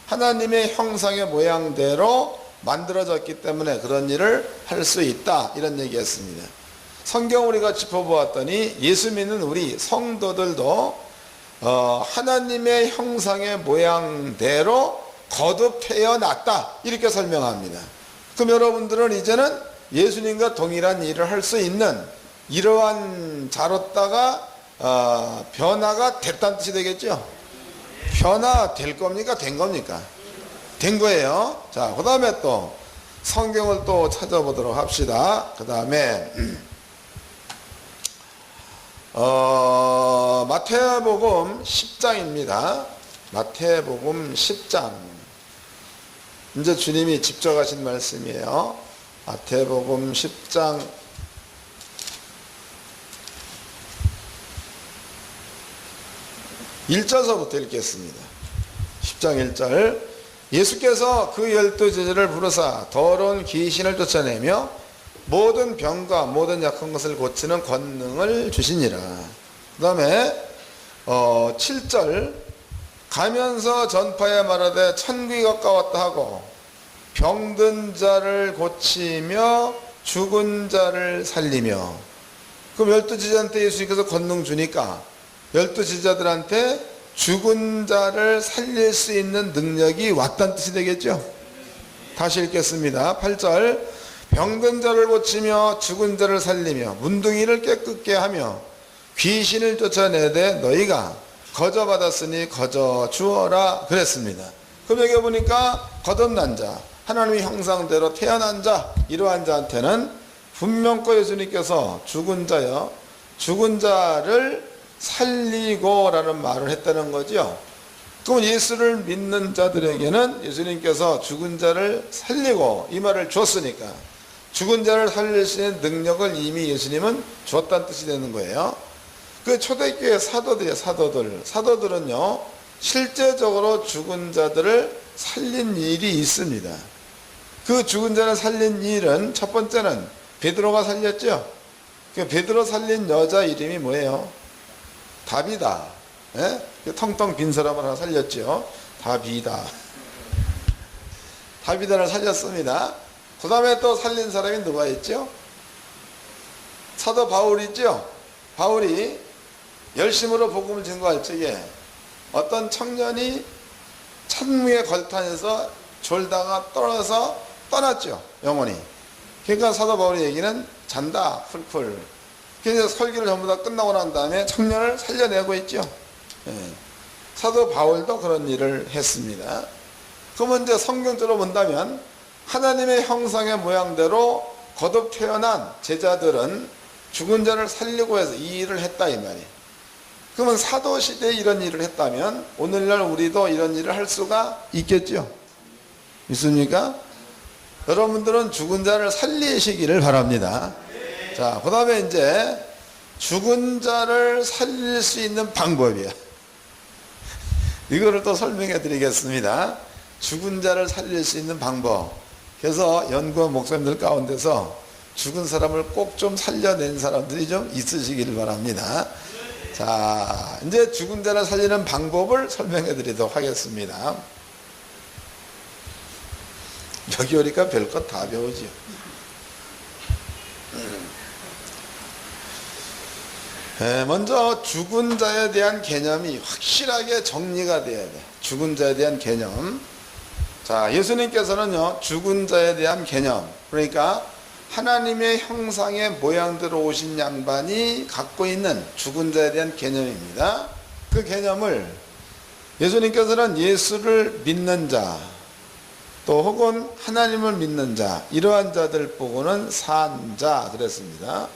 하나님의 형상의 모양대로 만들어졌기 때문에 그런 일을 할 수 있다 이런 얘기했습니다. 성경 우리가 짚어보았더니 예수 믿는 우리 성도들도 하나님의 형상의 모양대로 거듭 태어났다 이렇게 설명합니다. 그럼 여러분들은 이제는 예수님과 동일한 일을 할 수 있는 이러한 자로다가 변화가 됐다는 뜻이 되겠죠. 변화될 겁니까? 된 겁니까? 된 거예요. 자, 그 다음에 또 성경을 또 찾아보도록 합시다. 그 다음에 마태복음 10장입니다. 마태복음 10장. 이제 주님이 직접 하신 말씀이에요. 마태복음 10장 1절서부터 읽겠습니다. 10장 1절. 예수께서 그 12제자를 부르사 더러운 귀신을 쫓아내며 모든 병과 모든 약한 것을 고치는 권능을 주시니라. 그 다음에 7절. 가면서 전파에 말하되 천국이 가까웠다 하고 병든 자를 고치며 죽은 자를 살리며. 그럼 12제자한테 예수님께서 권능 주니까 12제자들한테 죽은 자를 살릴 수 있는 능력이 왔다는 뜻이 되겠죠. 다시 읽겠습니다. 8절. 병든 자를 고치며 죽은 자를 살리며 문둥이를 깨끗게 하며 귀신을 쫓아내되 너희가 거저 받았으니 거저 주어라 그랬습니다. 그럼 여기 보니까 거듭난 자, 하나님의 형상대로 태어난 자, 이러한 자한테는 분명코 예수님께서 죽은 자여 죽은 자를 살리고 라는 말을 했다는 거죠. 그럼 예수를 믿는 자들에게는 예수님께서 죽은 자를 살리고 이 말을 줬으니까 죽은 자를 살릴 수 있는 능력을 이미 예수님은 줬다는 뜻이 되는 거예요. 그 초대교회 사도들이에요. 사도들은요 실제적으로 죽은 자들을 살린 일이 있습니다. 그 죽은 자를 살린 일은 첫 번째는 베드로가 살렸죠. 그 베드로 살린 여자 이름이 뭐예요? 다비다. 예? 텅텅 빈 사람을 하나 살렸죠. 다비다를 살렸습니다. 그 다음에 또 살린 사람이 누가 있죠? 사도 바울이죠. 바울이 열심으로 복음을 증거할 적에 어떤 청년이 찬무에 걸탄에서 졸다가 떨어져서 떠났죠. 영혼이. 그러니까 사도 바울의 얘기는 잔다 풀풀. 그래서 설교를 전부 다 끝나고 난 다음에 청년을 살려내고 있죠. 예. 사도 바울도 그런 일을 했습니다. 그러면 이제 성경적으로 본다면 하나님의 형상의 모양대로 거듭 태어난 제자들은 죽은 자를 살리고 해서 이 일을 했다 이 말이에요. 그러면 사도시대에 이런 일을 했다면 오늘날 우리도 이런 일을 할 수가 있겠죠. 있습니까? 여러분들은 죽은 자를 살리시기를 바랍니다. 자, 그 다음에 이제 죽은 자를 살릴 수 있는 방법이야. 이거를 또 설명해 드리겠습니다. 죽은 자를 살릴 수 있는 방법. 그래서 연구원 목사님들 가운데서 죽은 사람을 꼭 좀 살려낸 사람들이 좀 있으시기를 바랍니다. 자, 이제 죽은 자를 살리는 방법을 설명해 드리도록 하겠습니다. 여기 오니까 별것 다 배우지요. 먼저 죽은 자에 대한 개념이 확실하게 정리가 돼야 돼. 죽은 자에 대한 개념. 자, 예수님께서는요 죽은 자에 대한 개념, 그러니까 하나님의 형상의 모양대로 오신 양반이 갖고 있는 죽은 자에 대한 개념입니다. 그 개념을 예수님께서는 예수를 믿는 자, 또 혹은 하나님을 믿는 자, 이러한 자들 보고는 산 자 그랬습니다.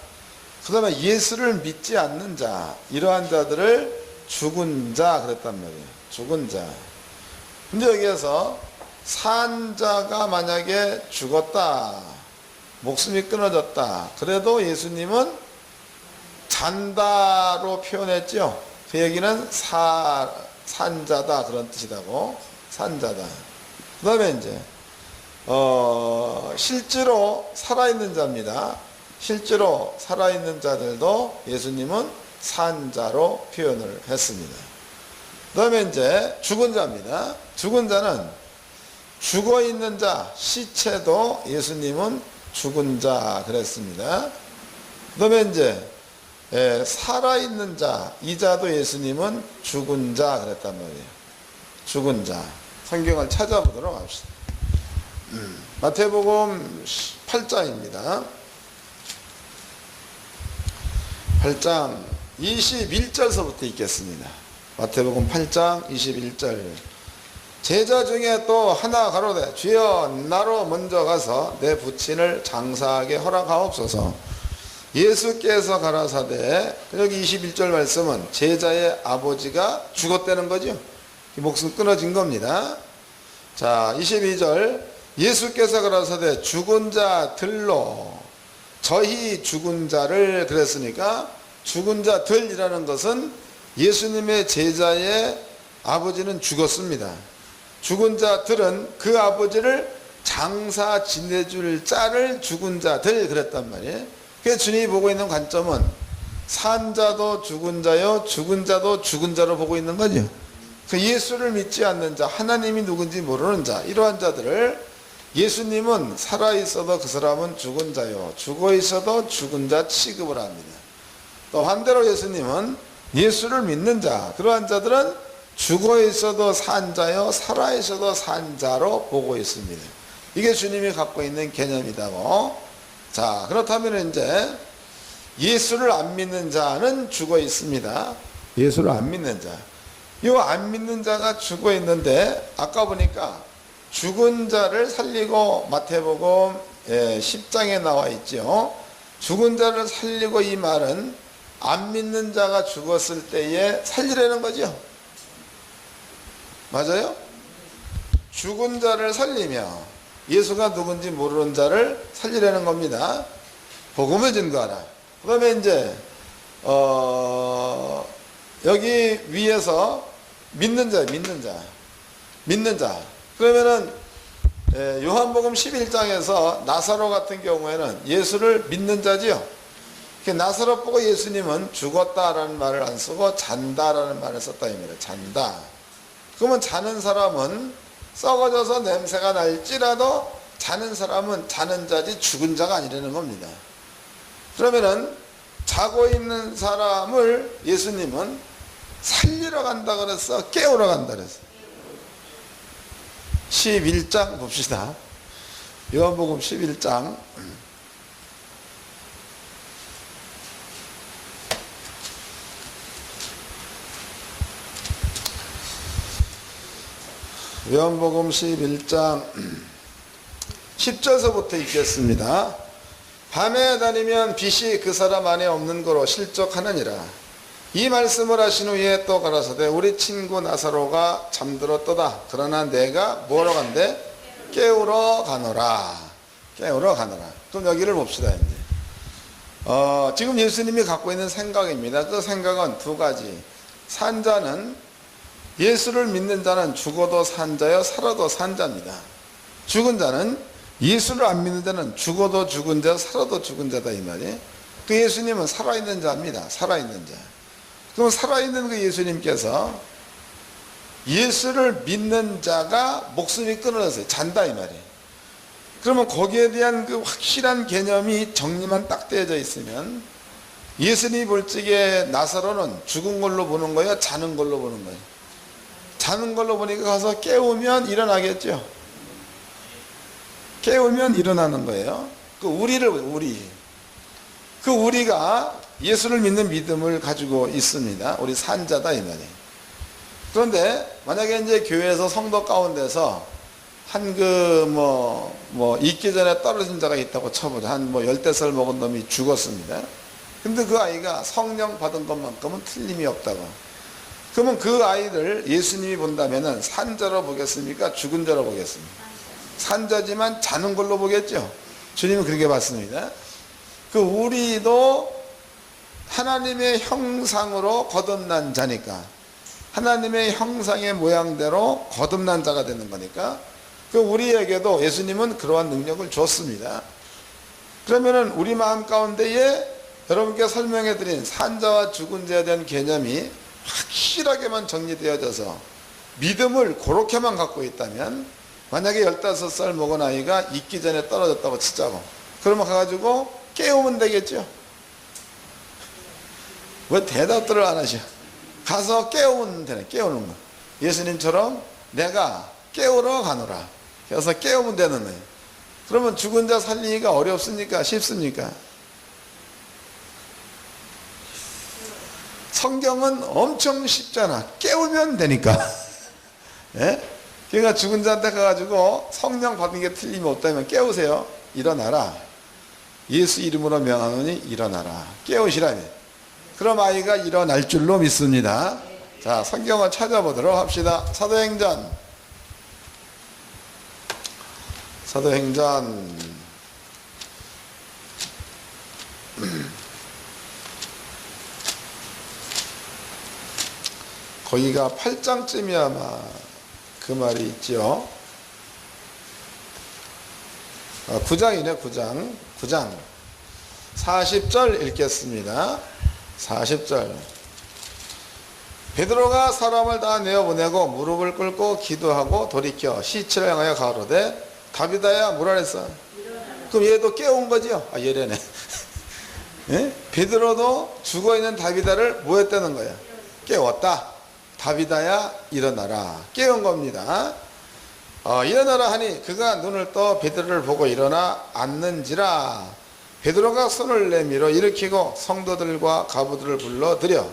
그 다음에 예수를 믿지 않는 자, 이러한 자들을 죽은 자 그랬단 말이에요. 죽은 자. 근데 여기에서 산 자가 만약에 죽었다, 목숨이 끊어졌다, 그래도 예수님은 잔다로 표현했죠. 그 얘기는 산자다 그런 뜻이라고. 산자다. 그 다음에 이제 실제로 살아있는 자입니다. 실제로 살아있는 자들도 예수님은 산자로 표현을 했습니다. 그 다음에 이제 죽은 자입니다. 죽은 자는 죽어있는 자, 시체도 예수님은 죽은 자 그랬습니다. 그 다음에 이제 살아있는 자, 이 자도 예수님은 죽은 자 그랬단 말이에요. 죽은 자. 성경을 찾아보도록 합시다. 마태복음 8장입니다. 8장 21절서부터 읽겠습니다. 마태복음 8장 21절. 제자 중에 또 하나 가로되 주여 나로 먼저 가서 내 부친을 장사하게 허락하옵소서. 예수께서 가라사대, 여기 21절 말씀은 제자의 아버지가 죽었다는 거죠. 목숨 끊어진 겁니다. 자, 22절. 예수께서 가라사대 죽은 자들로 저희 죽은 자를, 그랬으니까 죽은 자들이라는 것은 예수님의 제자의 아버지는 죽었습니다. 죽은 자들은 그 아버지를 장사 지내줄 자를 죽은 자들 그랬단 말이에요. 그래서 주님이 보고 있는 관점은 산 자도 죽은 자요, 죽은 자도 죽은 자로 보고 있는 거죠. 그 예수를 믿지 않는 자, 하나님이 누군지 모르는 자, 이러한 자들을 예수님은 살아있어도 그 사람은 죽은 자요, 죽어있어도 죽은 자 취급을 합니다. 또 반대로 예수님은 예수를 믿는 자, 그러한 자들은 죽어있어도 산 자요, 살아있어도 산 자로 보고 있습니다. 이게 주님이 갖고 있는 개념이다고. 자, 그렇다면 이제 예수를 안 믿는 자는 죽어 있습니다. 예수를 안 믿는 자. 이 안 믿는 자가 죽어 있는데, 아까 보니까 죽은 자를 살리고, 마태복음 10장에 나와 있죠. 죽은 자를 살리고, 이 말은 안 믿는 자가 죽었을 때에 살리라는 거죠. 맞아요? 죽은 자를 살리며 예수가 누군지 모르는 자를 살리라는 겁니다. 복음을 증거하라. 그 다음에 이제 여기 위에서 믿는 자. 그러면은 요한복음 11장에서 나사로 같은 경우에는 예수를 믿는 자지요. 나사로 보고 예수님은 죽었다라는 말을 안 쓰고 잔다라는 말을 썼다 이 말이에요. 잔다. 그러면 자는 사람은 썩어져서 냄새가 날지라도 자는 사람은 자는 자지 죽은 자가 아니라는 겁니다. 그러면은 자고 있는 사람을 예수님은 살리러 간다 그랬어, 깨우러 간다 그랬어. 11장 봅시다. 요한복음 11장. 요한복음 11장 10절서부터 읽겠습니다. 밤에 다니면 빛이 그 사람 안에 없는 거로 실족하느니라. 이 말씀을 하신 후에 또 가라사대 우리 친구 나사로가 잠들었도다. 그러나 내가 뭐로 간대? 깨우러 가노라. 깨우러 가노라. 그럼 여기를 봅시다. 이제 지금 예수님이 갖고 있는 생각입니다. 그 생각은 두 가지. 산 자는, 예수를 믿는 자는 죽어도 산 자요, 살아도 산 자입니다. 죽은 자는, 예수를 안 믿는 자는 죽어도 죽은 자, 살아도 죽은 자다 이 말이에요. 그 예수님은 살아있는 자입니다. 살아있는 자. 그럼 살아있는 그 예수님께서 예수를 믿는 자가 목숨이 끊어졌어요. 잔다 이 말이에요. 그러면 거기에 대한 그 확실한 개념이 정리만 딱 떼어져 있으면 예수님이 볼 적에 나사로는 죽은 걸로 보는 거예요? 자는 걸로 보는 거예요? 자는 걸로 보니까 가서 깨우면 일어나겠죠. 깨우면 일어나는 거예요. 그 우리가 예수를 믿는 믿음을 가지고 있습니다. 우리 산자다 이 말이에요. 그런데 만약에 이제 교회에서 성도 가운데서 한 잊기 전에 떨어진 자가 있다고 쳐보자. 한 10대살 먹은 놈이 죽었습니다. 근데 그 아이가 성령 받은 것만큼은 틀림이 없다고. 그러면 그 아이를 예수님이 본다면은 산자로 보겠습니까? 죽은 자로 보겠습니까? 산자지만 자는 걸로 보겠죠. 주님은 그렇게 봤습니다. 그 우리도 하나님의 형상으로 거듭난 자니까, 하나님의 형상의 모양대로 거듭난 자가 되는 거니까, 그 우리에게도 예수님은 그러한 능력을 줬습니다. 그러면은 우리 마음 가운데에 여러분께 설명해 드린 산자와 죽은 자에 대한 개념이 확실하게만 정리되어져서 믿음을 그렇게만 갖고 있다면, 만약에 15살 먹은 아이가 있기 전에 떨어졌다고 치자고, 그러면 가가지고 깨우면 되겠죠. 왜 대답들을 안 하셔? 가서 깨우면 되네. 깨우는 거. 예수님처럼 내가 깨우러 가노라. 그래서 깨우면 되는 거예요. 그러면 죽은 자 살리기가 어렵습니까? 쉽습니까? 성경은 엄청 쉽잖아. 깨우면 되니까. 예? 그러니까 죽은 자한테 가가지고 성령 받은 게 틀림이 없다면 깨우세요. 일어나라. 예수 이름으로 명하노니 일어나라. 깨우시라며. 그럼 아이가 일어날 줄로 믿습니다. 자, 성경을 찾아보도록 합시다. 사도행전. 거기가 8장쯤이 아마 그 말이 있죠. 9장이네, 9장. 40절 읽겠습니다. 40절. 베드로가 사람을 다 내어보내고 무릎을 꿇고 기도하고 돌이켜 시체를 향하여 가로되 다비다야 뭐라 그랬어? 그럼 얘도 깨운 거죠? 얘래네. 예? 베드로도 죽어있는 다비다를 뭐 했다는 거야? 깨웠다. 다비다야 일어나라. 깨운 겁니다. 일어나라 하니 그가 눈을 떠 베드로를 보고 일어나 앉는지라. 베드로가 손을 내밀어 일으키고 성도들과 가부들을 불러들여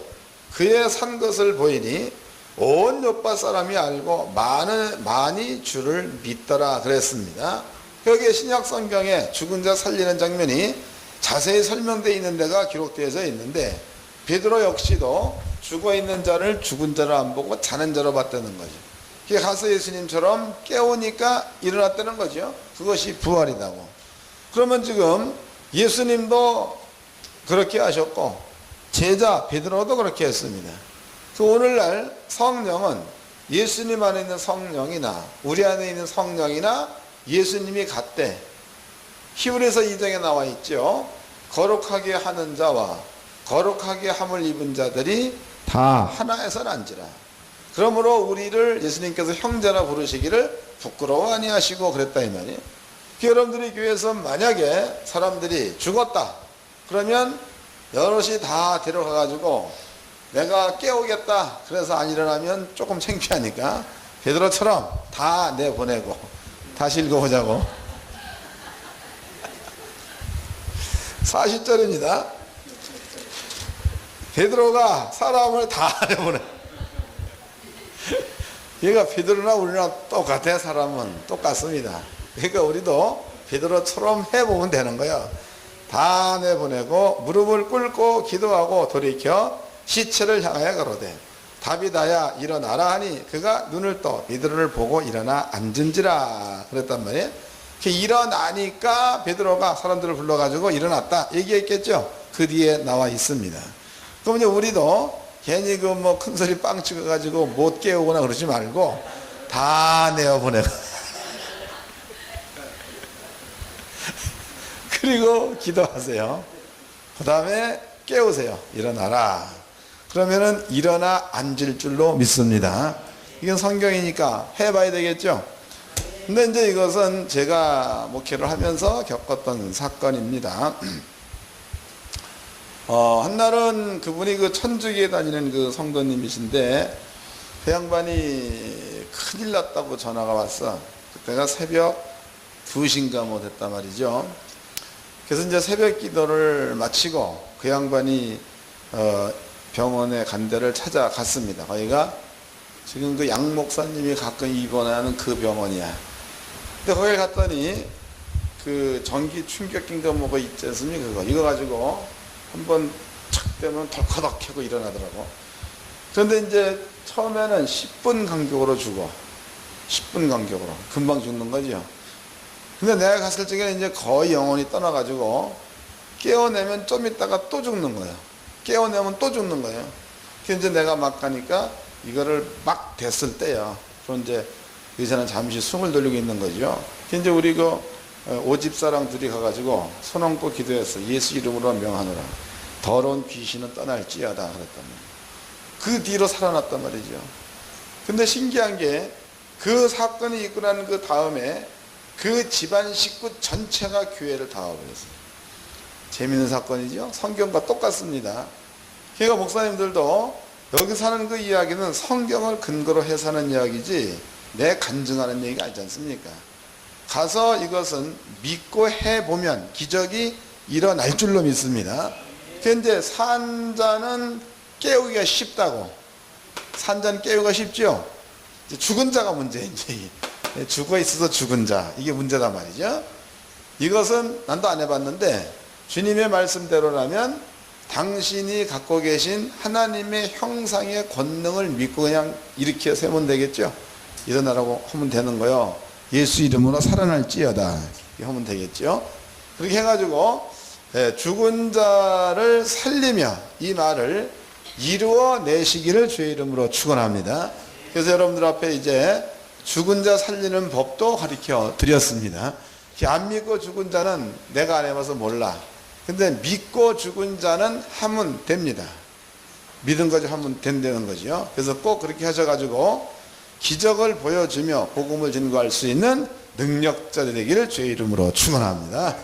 그의 산 것을 보이니 온 요파 사람이 알고 많이 주를 믿더라 그랬습니다. 여기 신약 성경에 죽은 자 살리는 장면이 자세히 설명되어 있는 데가 기록되어져 있는데, 베드로 역시도 죽어있는 자를 죽은 자로 안 보고 자는 자로 봤다는 거죠. 그게 가서 예수님처럼 깨우니까 일어났다는 거죠. 그것이 부활이라고. 그러면 지금 예수님도 그렇게 하셨고 제자 베드로도 그렇게 했습니다. 그 오늘날 성령은 예수님 안에 있는 성령이나 우리 안에 있는 성령이나 예수님이 같대. 히브리서 2장에 나와 있죠. 거룩하게 하는 자와 거룩하게 함을 입은 자들이 다 하나에서 난지라. 그러므로 우리를 예수님께서 형제라 부르시기를 부끄러워 아니하시고 그랬다 이 말이에요. 여러분들이 교회에서 만약에 사람들이 죽었다 그러면 여럿이 다 데려가가지고 내가 깨우겠다 그래서 안 일어나면 조금 창피하니까 베드로처럼 다 내보내고 다시 읽어보자고. 40절입니다. 베드로가 사람을 다 내보내. 얘가 베드로나 우리나 똑같아. 사람은 똑같습니다. 그러니까 우리도 베드로처럼 해보면 되는 거예요. 다 내보내고 무릎을 꿇고 기도하고 돌이켜 시체를 향하여 가로되 다비다야 일어나라 하니 그가 눈을 떠 베드로를 보고 일어나 앉은지라 그랬단 말이에요. 일어나니까 베드로가 사람들을 불러가지고 일어났다 얘기했겠죠. 그 뒤에 나와 있습니다. 그럼 이제 우리도 괜히 그 뭐 큰 소리 빵 찍어가지고 못 깨우거나 그러지 말고 다 내어보내고 그리고 기도하세요. 그 다음에 깨우세요. 일어나라. 그러면은 일어나 앉을 줄로 믿습니다. 이건 성경이니까 해봐야 되겠죠. 근데 이제 이것은 제가 목회를 하면서 겪었던 사건입니다. 한날은 그분이 그 천주교에 다니는 그 성도님이신데 그 양반이 큰일 났다고 전화가 왔어. 그때가 새벽 2시인가 뭐 됐단 말이죠. 그래서 이제 새벽 기도를 마치고 그 양반이 병원에 간 데를 찾아갔습니다. 거기가 지금 그 양 목사님이 가끔 입원하는 그 병원이야. 근데 거기 갔더니 그 전기 충격기인가 뭐가 있지 않습니까? 이거 가지고 한번 착 되면 덜커덕 하고 일어나더라고. 그런데 이제 처음에는 10분 간격으로 죽어. 10분 간격으로. 금방 죽는 거죠. 근데 내가 갔을 적에 이제 거의 영혼이 떠나가지고 깨어내면 좀 있다가 또 죽는 거예요. 깨어내면 또 죽는 거예요. 그래서 이제 내가 막 가니까 이거를 막 됐을 때요. 그럼 이제 의사는 잠시 숨을 돌리고 있는 거죠. 그래서 이제 우리 그 오집사랑 둘이 가가지고 손 얹고 기도했어. 예수 이름으로 명하노라. 더러운 귀신은 떠날지어다 그랬단 말이에요. 그 뒤로 살아났단 말이죠. 근데 신기한 게 그 사건이 있고 난 그 다음에 그 집안 식구 전체가 교회를 다 와버렸어요. 재미있는 사건이죠. 성경과 똑같습니다. 그러니까 목사님들도 여기 사는 그 이야기는 성경을 근거로 해서 하는 이야기지 내 간증하는 얘기가 아니지 않습니까? 가서 이것은 믿고 해보면 기적이 일어날 줄로 믿습니다. 그런데 산자는 깨우기가 쉽다고. 산자는 깨우기가 쉽죠. 죽은 자가 문제인지 죽어 있어서 죽은 자 이게 문제단 말이죠. 이것은 난도 안 해봤는데 주님의 말씀대로라면 당신이 갖고 계신 하나님의 형상의 권능을 믿고 그냥 일으켜 세면 되겠죠. 일어나라고 하면 되는 거요. 예수 이름으로 살아날지어다 하면 되겠죠. 그렇게 해가지고 죽은 자를 살리며 이 말을 이루어내시기를 주의 이름으로 축원합니다. 그래서 여러분들 앞에 이제 죽은 자 살리는 법도 가르쳐 드렸습니다. 안 믿고 죽은 자는 내가 안 해봐서 몰라. 근데 믿고 죽은 자는 하면 됩니다. 믿은 거지 하면 된다는 거죠. 그래서 꼭 그렇게 하셔가지고 기적을 보여주며 복음을 증거할 수 있는 능력자들이 되기를 주의 이름으로 축원합니다.